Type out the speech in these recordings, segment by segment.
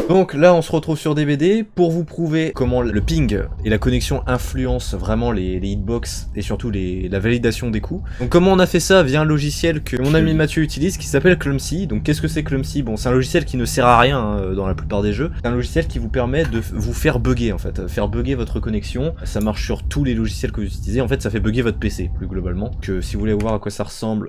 Donc là on se retrouve sur DBD pour vous prouver comment le ping et la connexion influencent vraiment les hitbox et surtout la validation des coups. Donc comment on a fait ça via un logiciel que mon ami Mathieu utilise qui s'appelle Clumsy. Donc qu'est-ce que c'est Clumsy? Bon, c'est un logiciel qui ne sert à rien hein, dans la plupart des jeux. C'est un logiciel qui vous permet de vous faire bugger en fait, faire bugger votre connexion. Ça marche sur tous les logiciels que vous utilisez. En fait ça fait bugger votre PC plus globalement. Que si vous voulez voir à quoi ça ressemble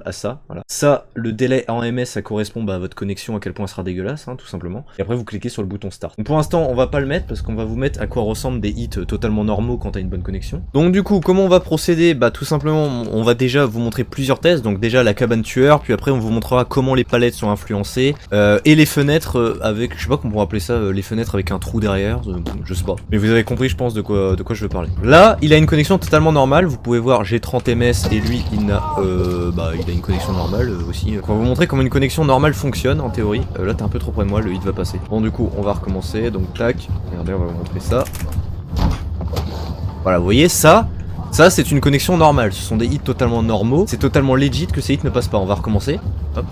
à ça. Voilà. Ça, le délai en ms, ça correspond à votre connexion, à quel point elle sera dégueulasse, hein, tout simplement. Et après vous cliquez sur le bouton start. Donc pour l'instant on va pas le mettre parce qu'on va vous mettre à quoi ressemblent des hits totalement normaux quand t'as une bonne connexion. Donc du coup comment on va procéder? Bah tout simplement on va déjà vous montrer plusieurs tests. Donc déjà la cabane tueur, puis après on vous montrera comment les palettes sont influencées et les fenêtres avec, je sais pas comment on pourrait appeler ça, les fenêtres avec un trou derrière, je sais pas. Mais vous avez compris je pense de quoi je veux parler. Là il a une connexion totalement normale, vous pouvez voir j'ai 30 ms et lui il a une connexion normale aussi. On va vous montrer comment une connexion normale fonctionne en théorie. Là t'es un peu trop près de moi, le hit va passer. Bon du coup on va recommencer, donc tac, regardez on va vous montrer ça. Voilà vous voyez ça c'est une connexion normale, ce sont des hits totalement normaux, c'est totalement legit que ces hits ne passent pas, on va recommencer. Hop.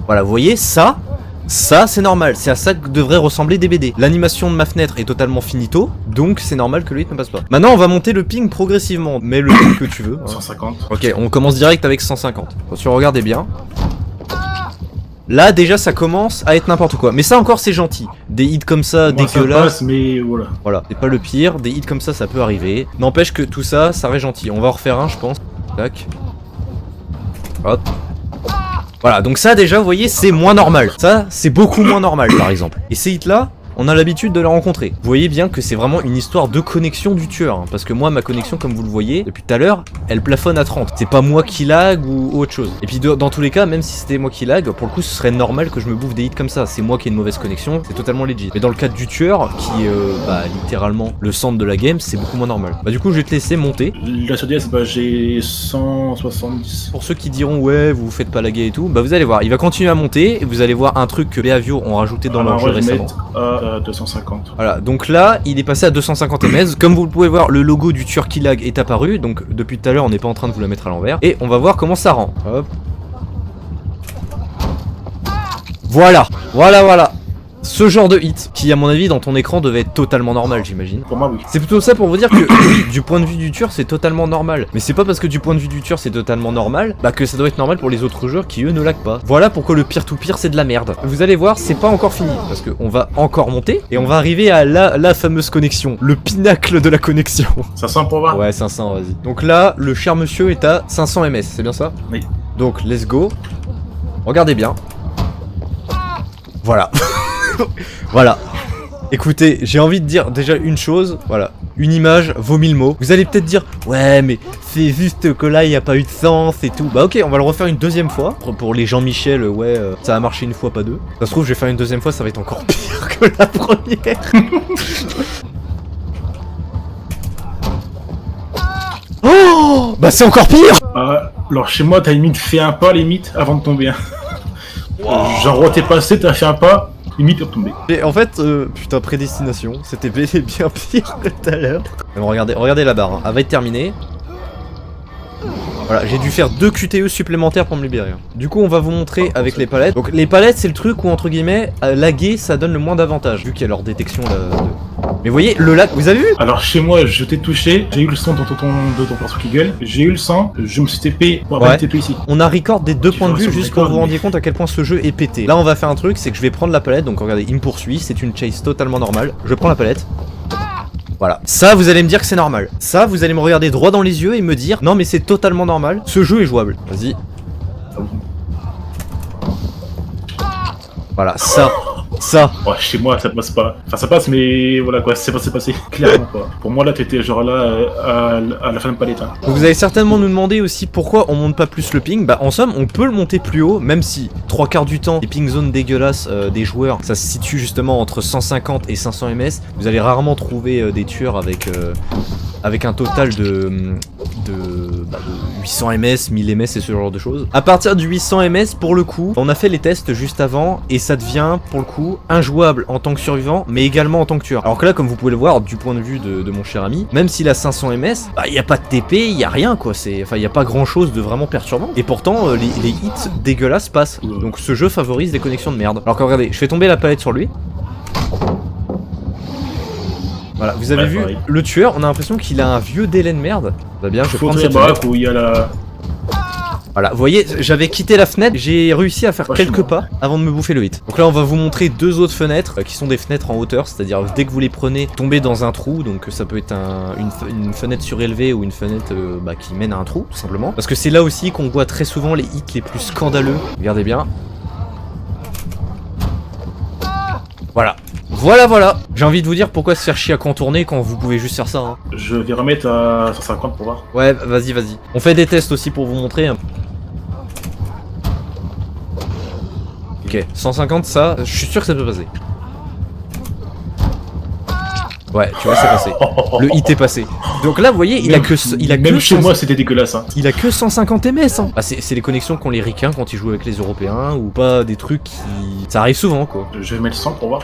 Voilà vous voyez ça c'est normal, c'est à ça que devrait ressembler DBD. L'animation de ma fenêtre est totalement finito, donc c'est normal que le hit ne passe pas. Maintenant on va monter le ping progressivement, mets le ping que tu veux. Hein. 150. Ok, on commence direct avec 150. Attention, regardez bien. Là déjà ça commence à être n'importe quoi. Mais ça encore c'est gentil. Des hits comme ça, dégueulasses. Mais voilà. Voilà, c'est pas le pire. Des hits comme ça peut arriver. N'empêche que tout ça, ça reste gentil. On va en refaire un je pense. Tac. Hop. Voilà, donc ça déjà vous voyez c'est moins normal. Ça c'est beaucoup moins normal par exemple. Et ces hits là, on a l'habitude de les rencontrer. Vous voyez bien que c'est vraiment une histoire de connexion du tueur. Hein, parce que moi, ma connexion, comme vous le voyez, depuis tout à l'heure, elle plafonne à 30. C'est pas moi qui lag ou autre chose. Et puis dans tous les cas, même si c'était moi qui lag, pour le coup, ce serait normal que je me bouffe des hits comme ça. C'est moi qui ai une mauvaise connexion, c'est totalement legit. Mais dans le cas du tueur, qui est littéralement le centre de la game, c'est beaucoup moins normal. Bah du coup, je vais te laisser monter. La sur DS, j'ai 170. Pour ceux qui diront, ouais, vous faites pas laguer et tout, bah vous allez voir, il va continuer à monter, et vous allez voir un truc que Behaviour ont rajouté dans leur jeu récemment. 250. Voilà, donc là, il est passé à 250 ms. Comme vous le pouvez voir, le logo du tueur qui lag est apparu. Donc depuis tout à l'heure, on n'est pas en train de vous la mettre à l'envers. Et on va voir comment ça rend. Hop. Voilà. Ce genre de hit, qui à mon avis dans ton écran devait être totalement normal j'imagine. Pour moi oui. C'est plutôt ça pour vous dire que oui, du point de vue du tueur c'est totalement normal. Mais c'est pas parce que du point de vue du tueur c'est totalement normal, bah que ça doit être normal pour les autres joueurs qui eux ne lag pas. Voilà pourquoi le pire to pire c'est de la merde. Vous allez voir c'est pas encore fini, parce qu'on va encore monter, et on va arriver à la fameuse connexion, le pinacle de la connexion. 500 pour voir. Ouais 500 vas-y. Donc là le cher monsieur est à 500 ms, c'est bien ça? Oui. Donc let's go. Regardez bien. Voilà. Voilà. Écoutez, j'ai envie de dire déjà une chose, voilà, une image vaut 1000 mots. Vous allez peut-être dire, ouais mais c'est juste que là il n'y a pas eu de sens et tout. Bah ok, on va le refaire une deuxième fois. Pour les Jean-Michel, ouais, ça a marché une fois, pas deux. Ça se trouve, je vais faire une deuxième fois, ça va être encore pire que la première. Oh, bah c'est encore pire. Alors chez moi, t'as limite fait un pas limite avant de tomber. Genre t'es passé, t'as fait un pas. Limite de tomber. Et en fait, putain, prédestination, c'était bien pire que tout à l'heure. Regardez la barre, hein. Elle va être terminée. Voilà, j'ai dû faire 2 QTE supplémentaires pour me libérer. Du coup, on va vous montrer avec les palettes. Donc, les palettes, c'est le truc où, entre guillemets, laguer, ça donne le moins d'avantages, vu qu'il y a leur détection là. Mais vous voyez, le lag, vous avez vu? Alors, chez moi, je t'ai touché, j'ai eu le sang de ton perso qui gueule, j'ai eu le sang, je me suis TP pour avoir TP ici. On a record des 2 points de vue juste pour vous rendiez compte à quel point ce jeu est pété. Là, on va faire un truc, c'est que je vais prendre la palette. Donc, regardez, il me poursuit, c'est une chase totalement normale. Je prends la palette. Voilà, ça vous allez me dire que c'est normal. Ça vous allez me regarder droit dans les yeux et me dire non mais c'est totalement normal, ce jeu est jouable. Vas-y. Voilà, ça. Ouais, chez moi ça passe pas. Enfin ça passe mais voilà quoi, c'est passé. Clairement quoi. Pour moi là t'étais genre là à la fin de palette. Hein. Vous allez certainement nous demander aussi pourquoi on monte pas plus le ping. Bah en somme on peut le monter plus haut, même si 3/4 du temps les ping zones dégueulasses des joueurs ça se situe justement entre 150 et 500 ms. Vous allez rarement trouver des tueurs avec un total de 800 ms, 1000 ms et ce genre de choses. À partir du 800 ms, pour le coup, on a fait les tests juste avant et ça devient, pour le coup, injouable en tant que survivant, mais également en tant que tueur. Alors que là, comme vous pouvez le voir, du point de vue de mon cher ami, même s'il a 500 ms, bah, il n'y a pas de TP, il n'y a rien, quoi. Enfin, il n'y a pas grand chose de vraiment perturbant. Et pourtant, les hits dégueulasses passent. Donc ce jeu favorise des connexions de merde. Alors que regardez, je fais tomber la palette sur lui. Voilà, vous avez vu, pareil. le tueur, on a l'impression qu'il a un vieux délai de merde. Bah bien, je vais prendre cette fenêtre. Où il y a la... Voilà, vous voyez, j'avais quitté la fenêtre, j'ai réussi à faire quelques pas avant de me bouffer le hit. Donc là, on va vous montrer deux autres fenêtres qui sont des fenêtres en hauteur, c'est-à-dire dès que vous les prenez, tombez dans un trou, donc ça peut être une fenêtre surélevée ou une fenêtre qui mène à un trou, tout simplement. Parce que c'est là aussi qu'on voit très souvent les hits les plus scandaleux. Regardez bien. Voilà. Voilà. J'ai envie de vous dire pourquoi se faire chier à contourner quand vous pouvez juste faire ça. Hein. Je vais remettre à 150 pour voir. Ouais, vas-y. On fait des tests aussi pour vous montrer. Ok, 150 ça, je suis sûr que ça peut passer. Ouais, tu vois, c'est passé. Le hit est passé. Donc là, vous voyez, il a que même chez moi, c'était dégueulasse. Hein. Il a que 150 ms. Hein. Bah, c'est les connexions qu'ont les ricains quand ils jouent avec les Européens ou pas des trucs qui... Ça arrive souvent, quoi. Je vais mettre 100 pour voir.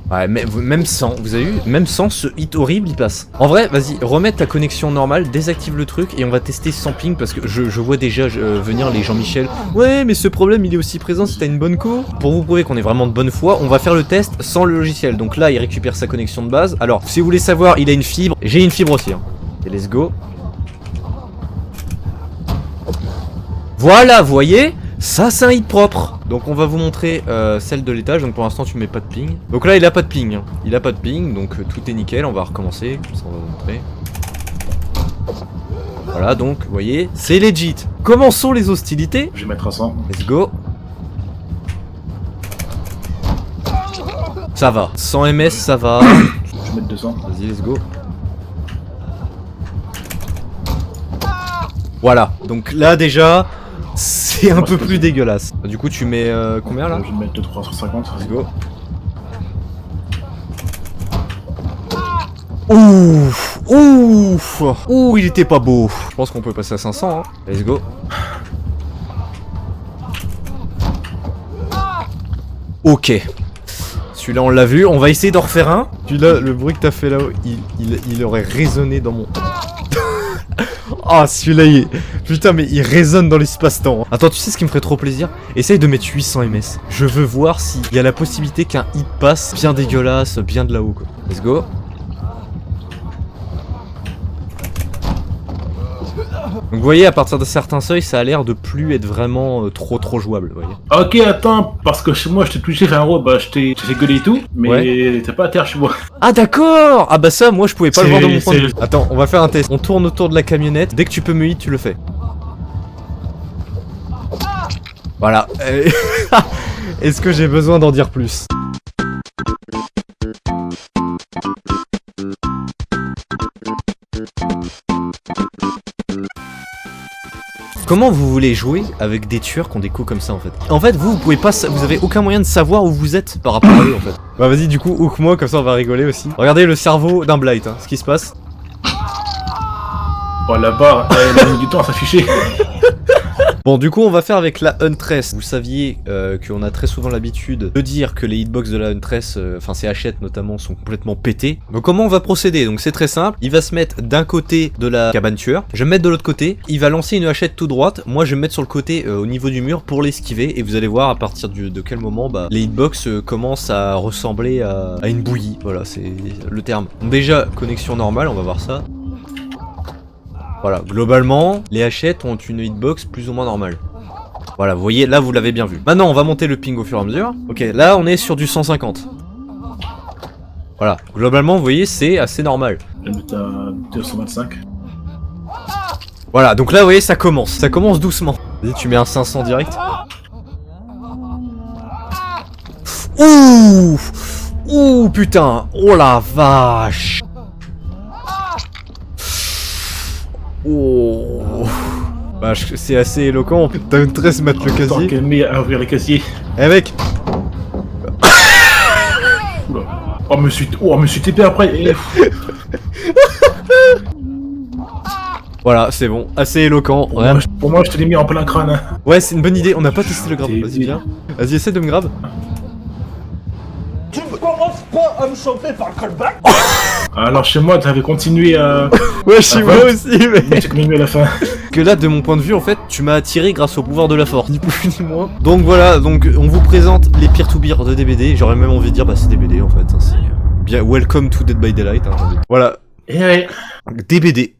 Ouais, mais même sans, vous avez vu, même sans ce hit horrible, il passe. En vrai, vas-y, remets ta connexion normale, désactive le truc et on va tester sans ping parce que je vois déjà venir les Jean-Michel. Ouais, mais ce problème, il est aussi présent si t'as une bonne co. Pour vous prouver qu'on est vraiment de bonne foi, on va faire le test sans le logiciel. Donc là, il récupère sa connexion de base. Alors, si vous voulez savoir, il a une fibre. J'ai une fibre aussi. Hein. Et let's go. Voilà, vous voyez ? Ça c'est un hit propre. Donc on va vous montrer celle de l'étage. Donc pour l'instant tu mets pas de ping. Donc là il a pas de ping. Il a pas de ping donc tout est nickel. On va recommencer. Comme ça on va vous montrer. Voilà donc vous voyez c'est legit. Commençons les hostilités. Je vais mettre à 100. Let's go. Ça va. 100 ms ça va. Je vais mettre 200. Vas-y let's go. Voilà. Donc là déjà c'est un peu plus dégueulasse. Du coup tu mets combien là? Je vais mettre 2 350. Let's go. Ouf. Ouh il était pas beau. Je pense qu'on peut passer à 500 hein. Let's go. Ok. Celui-là on l'a vu, on va essayer d'en refaire un. Celui-là, le bruit que t'as fait là-haut, il aurait résonné dans mon... Ah celui-là il est... Putain mais il résonne dans l'espace-temps. Attends, tu sais ce qui me ferait trop plaisir? Essaye de mettre 800 ms. Je veux voir s'il y a la possibilité qu'un hit passe bien dégueulasse, bien de là-haut quoi. Let's go. Donc vous voyez, à partir de certains seuils, ça a l'air de plus être vraiment trop jouable, vous voyez. Ok, attends, parce que chez moi, je t'ai touché, un gros, bah je t'ai gueulé et tout, mais ouais. T'es pas à terre chez moi. Ah d'accord. Ah bah ça, moi je pouvais pas le voir de mon point de vue. Attends, on va faire un test. On tourne autour de la camionnette, dès que tu peux me hit, tu le fais. Voilà. Est-ce que j'ai besoin d'en dire plus? Comment vous voulez jouer avec des tueurs qui ont des coups comme ça en fait? En fait vous pouvez pas, vous avez aucun moyen de savoir où vous êtes par rapport à eux en fait. Bah vas-y du coup hook-moi comme ça on va rigoler aussi. Regardez le cerveau d'un Blight, hein, ce qui se passe. Oh la barre, elle a mis du temps à s'afficher. Bon du coup on va faire avec la Huntress. Vous saviez qu'on a très souvent l'habitude de dire que les hitbox de la Huntress, enfin ces hachettes notamment, sont complètement pétées. Donc comment on va procéder? Donc c'est très simple, il va se mettre d'un côté de la cabane tueur, je vais me mettre de l'autre côté, il va lancer une hachette tout droite, moi je vais me mettre sur le côté au niveau du mur pour l'esquiver et vous allez voir à partir de quel moment bah, les hitbox commencent à ressembler à une bouillie. Voilà c'est le terme. Donc déjà connexion normale, on va voir ça. Voilà, globalement, les hachettes ont une hitbox plus ou moins normale. Voilà, vous voyez, là vous l'avez bien vu. Maintenant, on va monter le ping au fur et à mesure. Ok, là on est sur du 150. Voilà, globalement, vous voyez, c'est assez normal. Je vais mettre à 225. Voilà, donc là, vous voyez, ça commence doucement. Vas-y, tu mets un 500 direct. Ouh! Ouh, putain! Oh la vache! Oh. Bah c'est assez éloquent, t'as une tresse mettre le casier. Tant qu'elle met à ouvrir les casiers. Eh mec. Oula. Oh me suis TP après. Voilà, c'est bon, assez éloquent. Pour, Ouais, pour moi, je te l'ai mis en plein crâne. Hein. ouais c'est une bonne idée, on n'a pas testé le grab. Vas-y, viens. Vas-y, essaie de me grab. Tu ne commences pas à me chauffer par le callback. Alors, chez moi, t'avais continué à. Ouais, chez moi aussi, mais. J'ai continué à la fin. Que là, de mon point de vue, en fait, tu m'as attiré grâce au pouvoir de la force, ni plus ni moins. Donc voilà, donc on vous présente les peer-to-beer de DBD. J'aurais même envie de dire, bah c'est DBD en fait. Hein, c'est bien, welcome to Dead by Daylight. Hein, voilà, Et ouais. DBD.